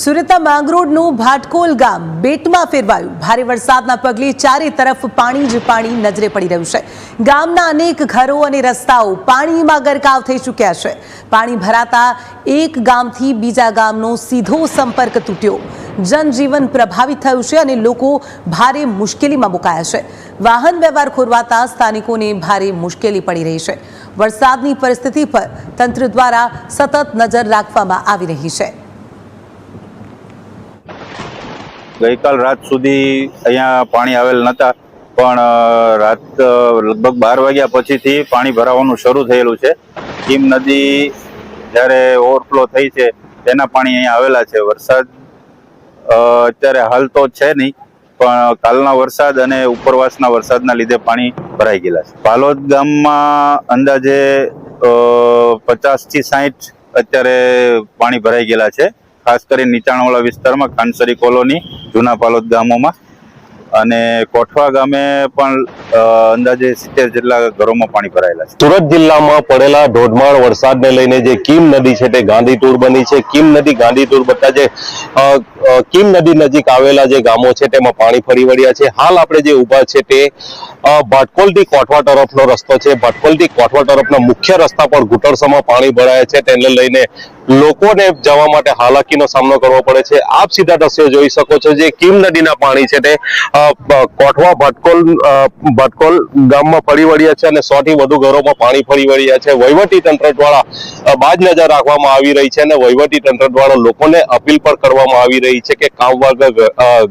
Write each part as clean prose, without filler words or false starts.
સુરતના માંગરોળનું ભાટકોલ ગામ બેટમાં ફેરવાયું। ભારે વરસાદના પગલે ચારે તરફ પાણી જ પાણી નજરે પડી રહ્યું છે। ગામના અનેક ઘરો અને રસ્તાઓ પાણીમાં ગરકાવ થઈ ચૂક્યા છે। પાણી ભરાતા એક ગામથી બીજા ગામનો સીધો સંપર્ક તૂટ્યો। जनजीवन प्रभावित थयुं छे अने लोको भारे मुश्केलीमां मुकाया छे। वाहन व्यवहार खोरवाता स्थानिकोने भारे मुश्केली पड़ी रही छे। वरसादनी परिस्थिति पर तंत्र द्वारा सतत नजर राखवामां आवी रही छे। गईकाल रात सुधी अहींया पाणी आवेल नता, पण रात लगभग 12 वाग्या पछीथी पाणी भरावानुं शरू थयेलुं छे। कीम नदी ज्यारे ओवरफ्लो थई छे तेना पाणी अहींया आवेला छे। वरसाद અત્યારે હાલ તો છે નહીં, પણ કાલના વરસાદ અને ઉપરવાસના વરસાદના લીધે પાણી ભરાઈ ગયેલા છે। પાલોદ ગામમાં અંદાજે 50 થી 60 અત્યારે પાણી ભરાઈ ગયેલા છે। ખાસ કરીને નીચાણવાળા વિસ્તારમાં ખાનસરી કોલોની, જૂના પાલોદ ગામોમાં અને કોઠવા ગામે પણ અંદાજે 70 જેટલા ઘરોમાં પાણી ભરાયેલા છે। સુરત જિલ્લામાં પડેલા ધોધમાર વરસાદને લઈને જે કીમ નદી છે તે ગાંધીતુર બની છે। કીમ નદી ગાંધીતુર બનતા જે કીમ નદી નજીક આવેલા જે ગામો છે તેમાં પાણી ફરી વળ્યા છે। હાલ આપણે જે ઊભા છે તે ભાટકોલથી કોઠવા તરફનો રસ્તો છે। ભાટકોલથી કોઠવા તરફના મુખ્ય રસ્તા પર ઘૂંટણસમાં પાણી ભરાયા છે, તેને લઈને લોકોને જવા માટે હાલાકીનો સામનો કરવો પડે છે। આપ સીધા દ્રશ્યો જોઈ શકો છો, જે કીમ નદીના પાણી છે તે કોઠવા ભાટકોલ ગામમાં ફરી વળ્યા છે અને 100 થી વધુ ઘરોમાં પાણી ફરી વળ્યા છે। વહીવટી તંત્ર દ્વારા બાજ નજર રાખવામાં આવી રહી છે અને વહીવટી તંત્ર દ્વારા લોકોને અપીલ પણ કરવામાં આવી રહી છે કે કામ વગર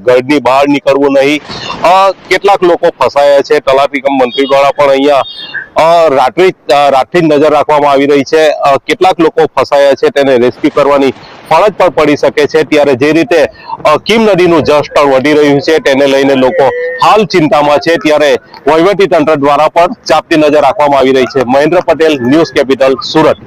ઘરની બહાર નીકળવું નહીં। કેટલાક લોકો ફસાયા છે। તલાટી કમ મંત્રી દ્વારા પણ અહીંયા રાતથી નજર રાખવામાં આવી રહી છે। કેટલાક લોકો ફસાયા છે તેને રેસ્ક્યુ કરવાની ફરજ પણ પડી શકે છે। ત્યારે જે રીતે કીમ નદીનું જળસ્તર વધી રહ્યું છે તેને લઈને લોકો હાલ ચિંતામાં છે। ત્યારે વહીવટી તંત્ર દ્વારા પણ ચાંપતી નજર રાખવામાં આવી રહી છે। Mahendra Patel, news capital, Surat.